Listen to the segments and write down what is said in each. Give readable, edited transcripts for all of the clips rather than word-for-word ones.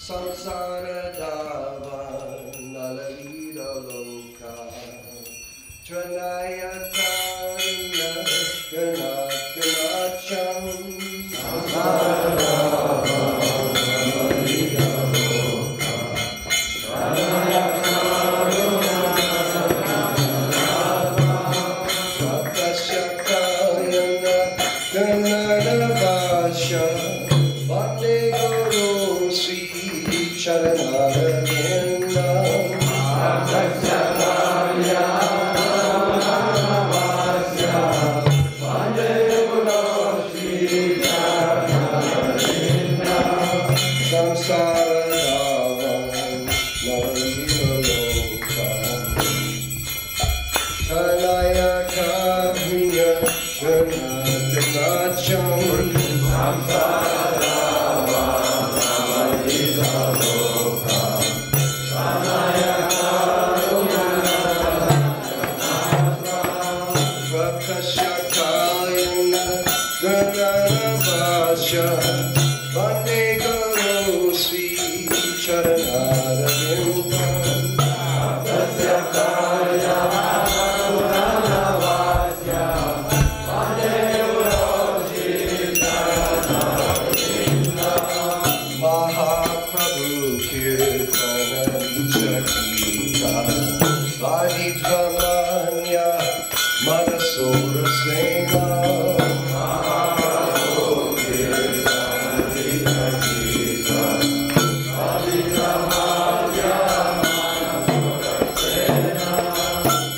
Samsara Dava Nalalira Loka Tranaya Karna Ganacham Samsara Dava Nalalira Loka Tranaya Karna Vakashakayana Ganadavasha Vande Guru Sri Charanaravinda Akasakaya Navasya Vande Guru Sri Charanaravinda Samsara Dava Nalalira Loka Charanaya Karya Ganacham Samsara Vakashakayana Ganadavasha Vande Guru Sri Charanaravinda Vakashakaya Ganadavasha Vande Guru Sri Charanaravinda Mahaprabhu Kirtana Chakita Vadidvamanya Manasura Sena Mahaprabhu Kirtana Chakita Vadidvamanya Manasura Sena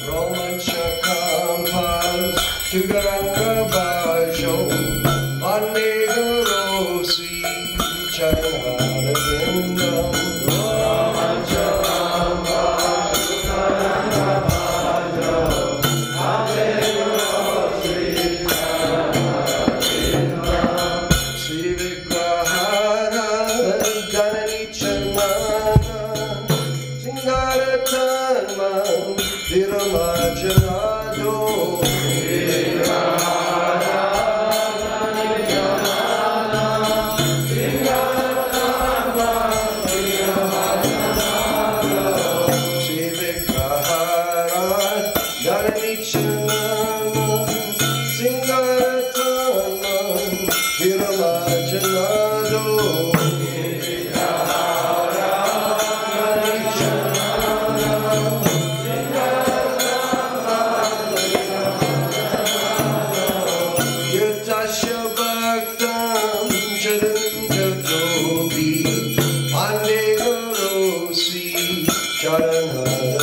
Roman Chakampas Tugaranga Bajo Vande Guru Sri Charanaravinda Roman Chakampas Tugaranga Bajo Vande Guru Sri Charanaravinda Sri Vigrahara Dhananichana Singaratanman Viramajanado Charanaravinda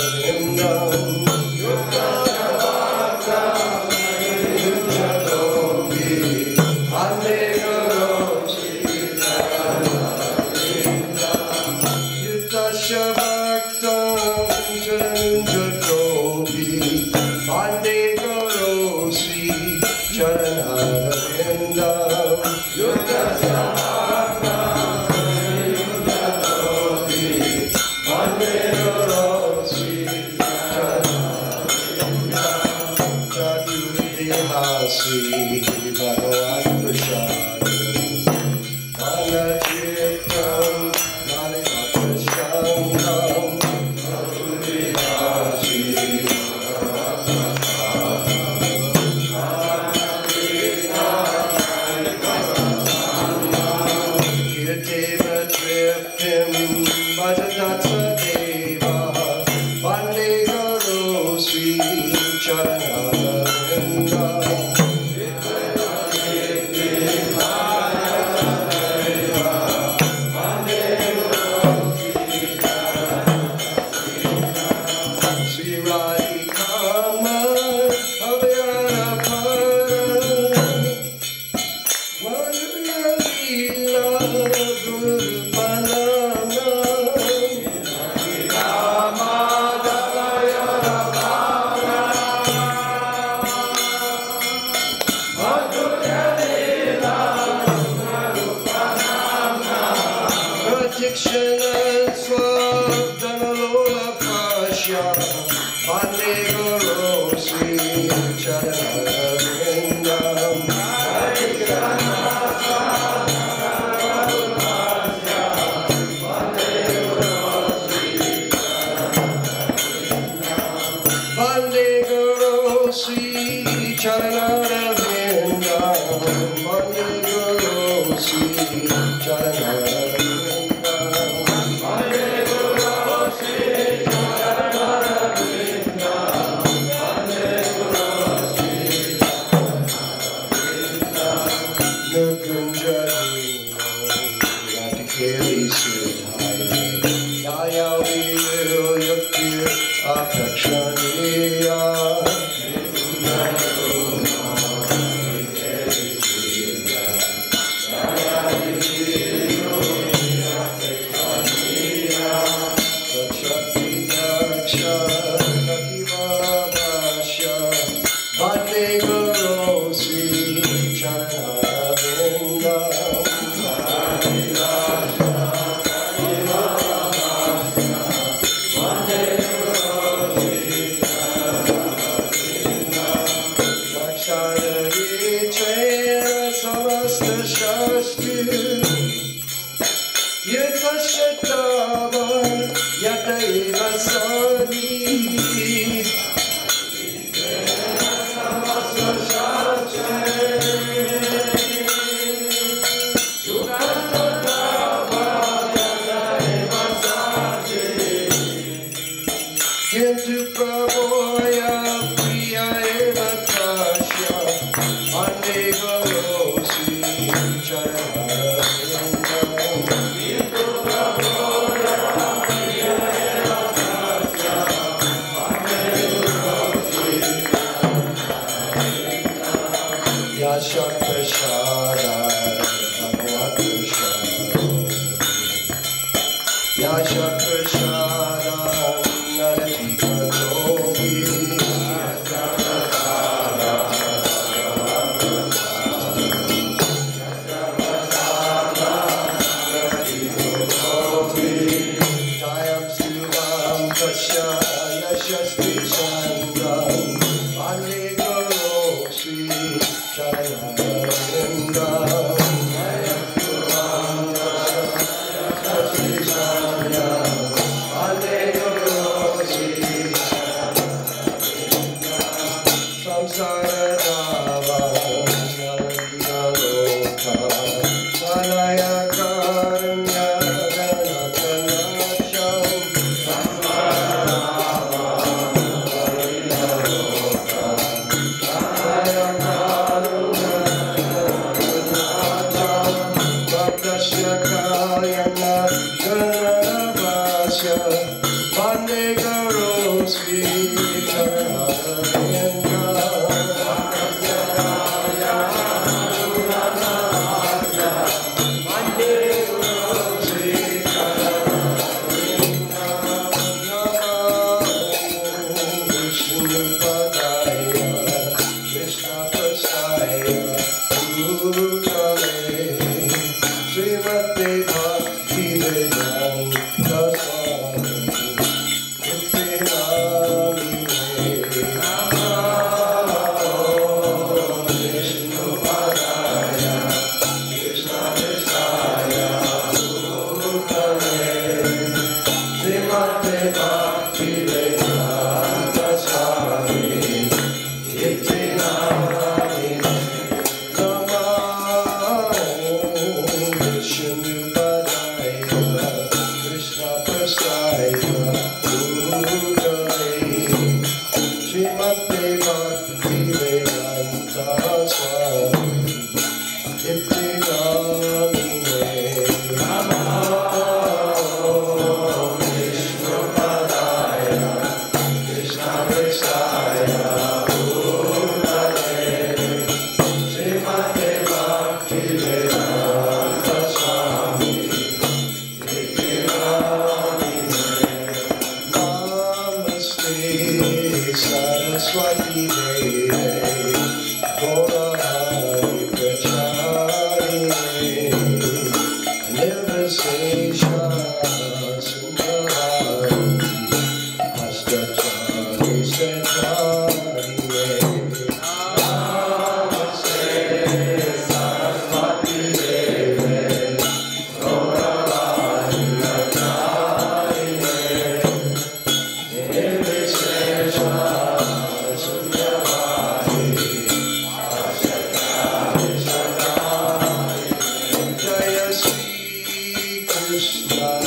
Krishna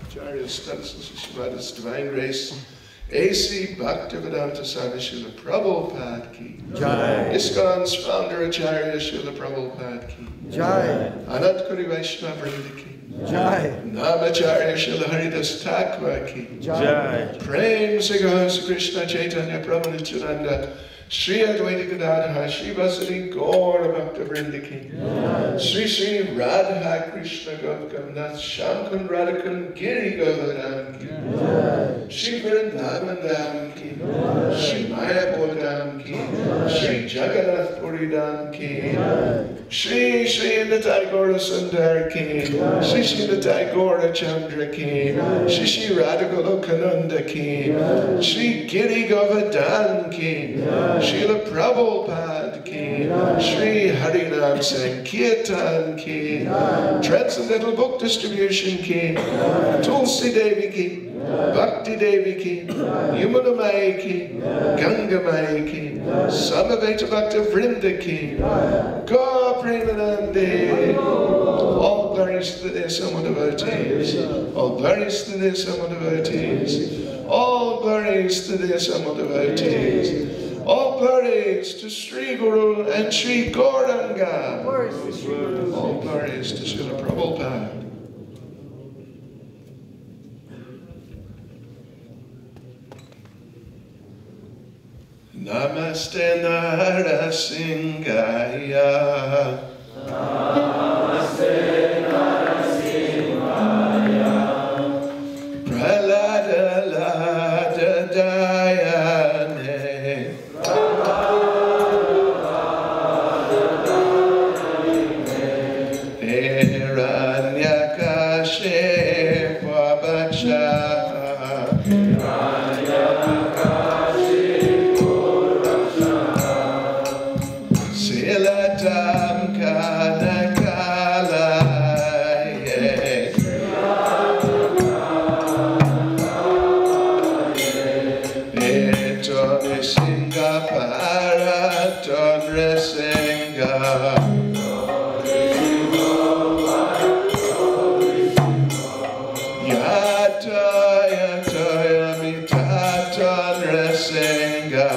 Acharya Status Shivada's Divine Grace, A.C. Bhaktivedanta Swami Srila Prabhupada Ki Jai. ISKCON's founder Acharya Srila Prabhupada Ki Jai. Anantkuri Vaishnava Vrinda Ki Jai. Namacharya Srila Haridas Thakur Ki Jai. Prem Se Gosa Krishna Chaitanya Prabhu Nityananda Shri Advaita Gadadhar Shri Vasari Gaura Bhakta Vrinda Ki Shri Shri Radha Krishna Gopkam Nath Shamkun Radhakun Giri Govardhan Ki Shri Vrindavan Dham Ki Shri Mayapur Dham Ki Shri Jagannath Puri Dham Ki Shri Shri Nitai Gaura Sundar Ki Shri Shri Nitai Gaura Chandra Ki Shri Shri Radhagolokananda Ki Shri Giri Govardhan Ki Srila Prabhupada Ki Shri Harinam Sankirtan Ki Transcendental Book Distribution Ki Tulsi Devi Ki Bhakti Devi Ki Yamuna Mai Ki Ganga Mai Ki Samaveta Bhakta Vrinda Ki Gaur Premanande. All glories to the Sama devotees. All glories to the Sama devotees. All glories to the Sama devotees. All glories to Sri Guru and Sri Gauranga. All glories to Srila Prabhupada. Namaste Narasingaya. Namaste Narasingaya. Pralada Lada Dayane. Hiranyakashipa Bacha. Silatam Kanakala. Etone Singa Paraton Resenga. Yata Yata Yamitaton Resenga.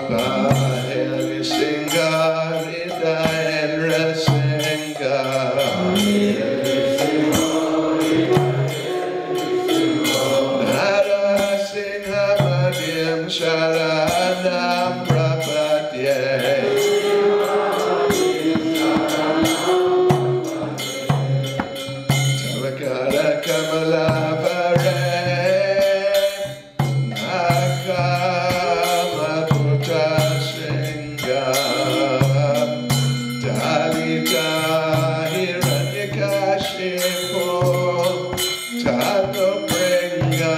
Baheli Singa Vida and Resenga. Narasimhamadhyam Sharanam Prapatye. Tavakara Kamala Vare Nakamakuta Singa Dalita Hiranyakashipo Tato Pringa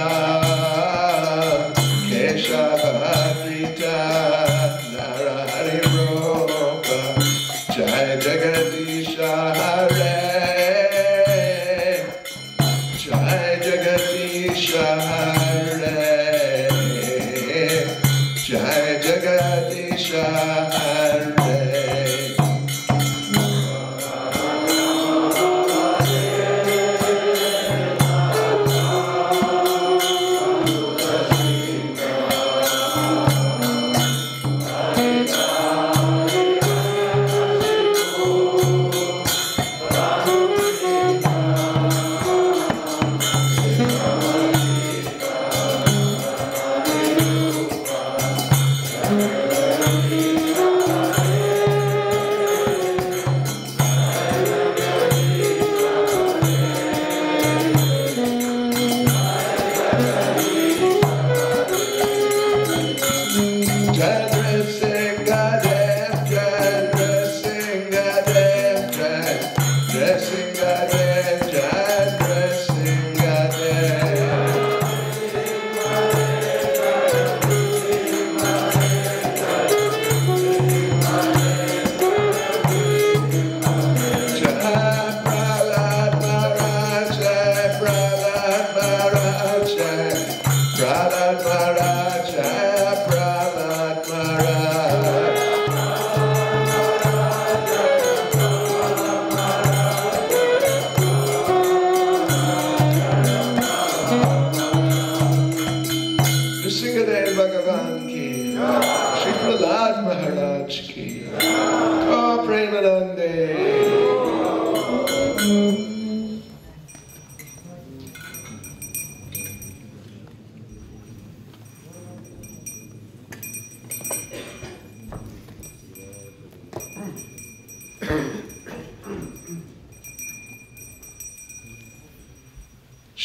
Keshavadrita Narahari Ropa Jai Jagadisha Hare Jai Jagadisha Hare Jai Jagadisha Hare.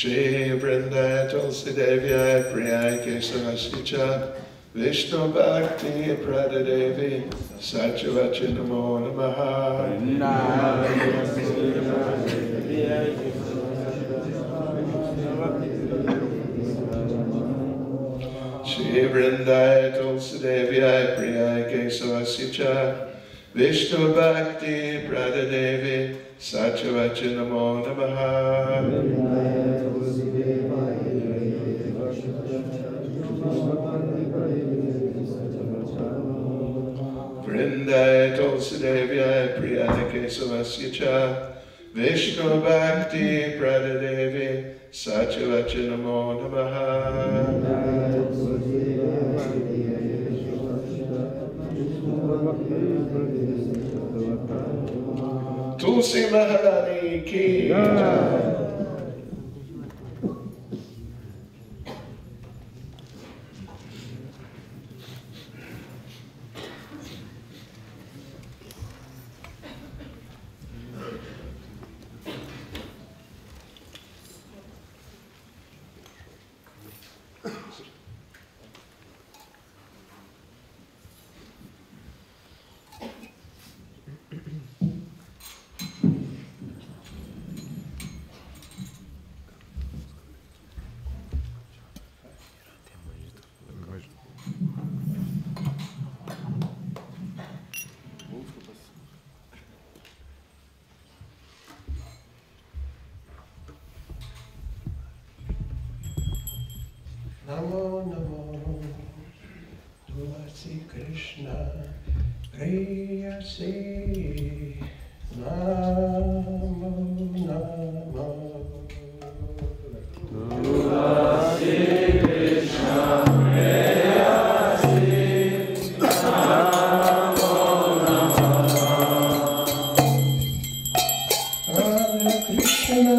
Shri Vrinda Tulsi Devya Priya Kesavasicha Vishnu Bhakti Pradadevi Satyavacha Namo Namaha. Shri Vrinda Tulsi Devya Priya Kesavasicha Vishnu Bhakti Pradadevi Satyavacha Namo Namaha. Vrindaya Tulsi Devya Priya Kesavasya Vishnu Bhakti Pradadevi Satyavacha Namo Namaha. Tulsi Maharani Ki Jai. Namo Namo Tulsi Krishna Preyasi Namo Namo Tulsi Krishna Preyasi Namo Namo Hare Krishna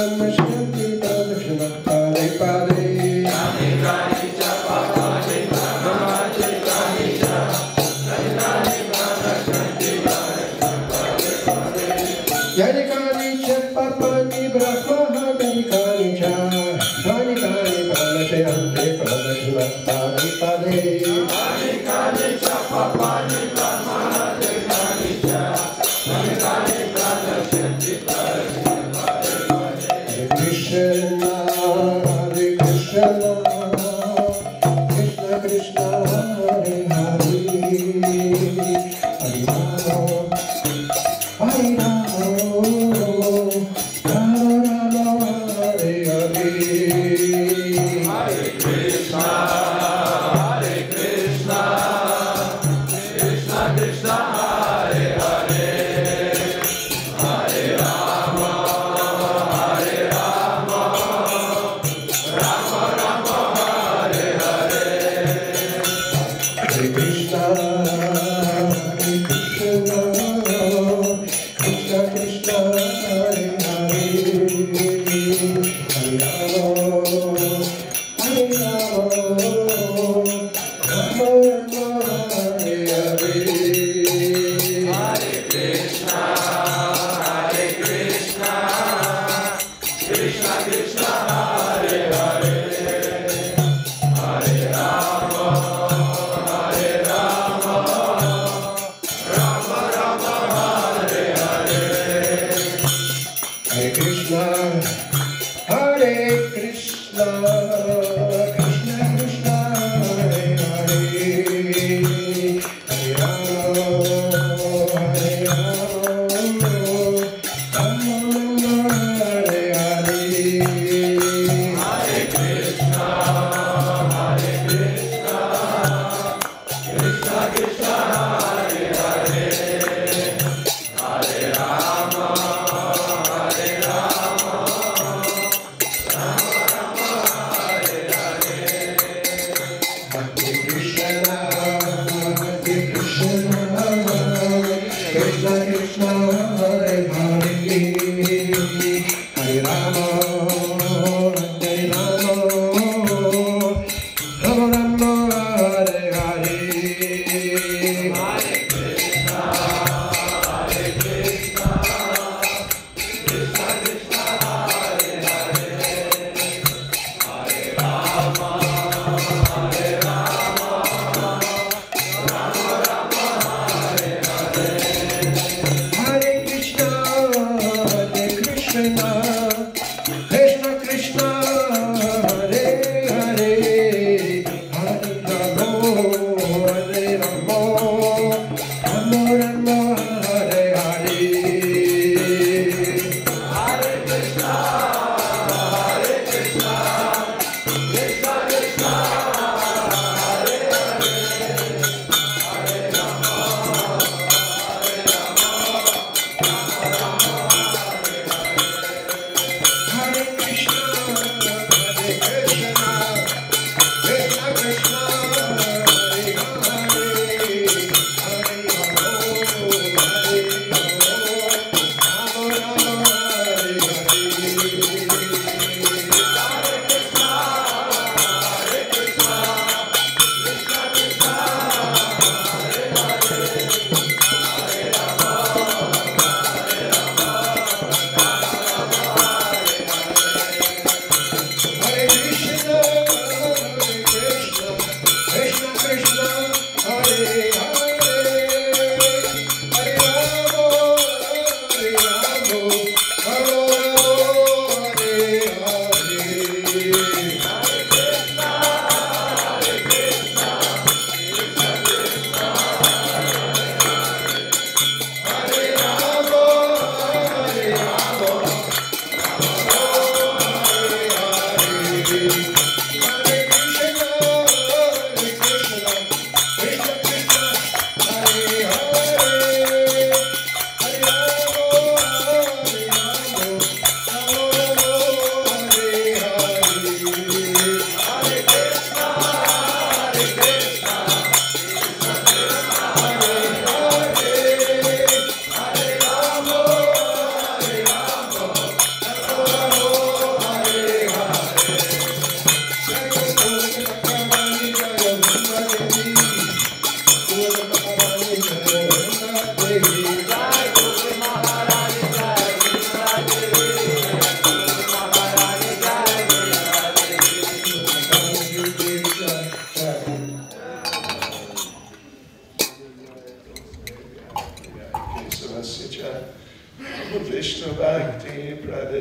Pranashanti Pradakshina Pade Pade Kani Kani Japa Kani Brahmati Kani Cha Kani Kani Pranashanti Pradakshina Pade Pade Yani Kani Japa Kani Brahmati Kani Cha Kani Kani Pranashanti Pradakshina Pade Pade Kani Kani Japa Kani Brahmati Kani Cha Kani Kani Pranashanti Pradakshina Krishna, Hare Krishna, Krishna Krishna, Hare Hare, Hare Rama, Hare Rama, Rama Rama, Hare Hare. Hare Krishna, Hare Krishna, Krishna Krishna, Hare Hare, Hare Rama. Krishna, Krishna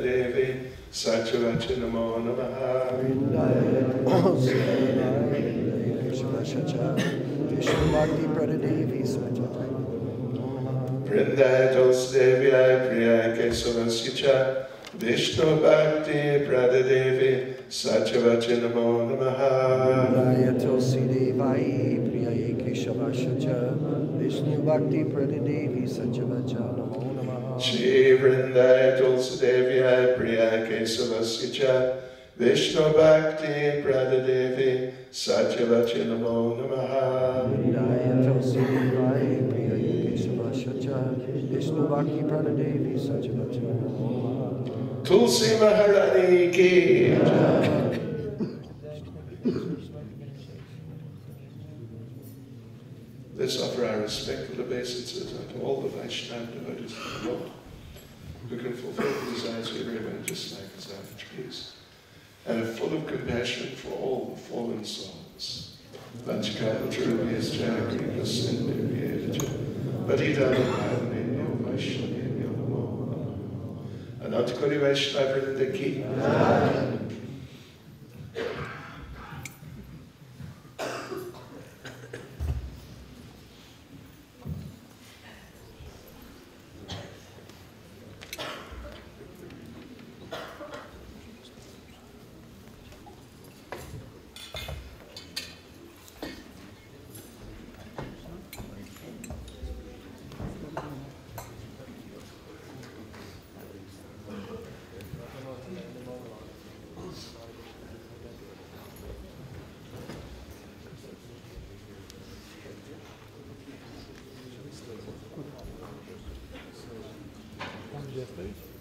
Pradadevi Satyavacha Namo Namaha. Vishnu Bhakti Pradadevi Satyavacha. Vrindaya Tulsidevaya Priya Kesavasya Vishnu Bhakti Pradadevi Satyavacha Namo Namaha. Vrindaya Tulsidevaya Priya Kesavasya Vishnu Bhakti Pradadevi Satyavacha Namo Namaha. Shri Vrindaya Tulsidevaya Priya Kesavasya Vishnu Bhakti Pradadevi Satyavacha Namo Namaha. Vrindaya Tulsidevaya Priya Kesavasya Vishnu Bhakti Pradadevi Satyavacha Namo Namaha. Tulsi Maharani ki jai. Let's offer our respectful obeisances unto all the Vaishnava devotees of the Lord, who can fulfill the desires of everyone just like us our trees, and are full of compassion for all the fallen souls. Vanchikala Churubhyas Jagri Vasindhya Padidana Bhavane Vaishnavya Namo Anantakoti Vaishnava Vrinda ki. Jeff, please.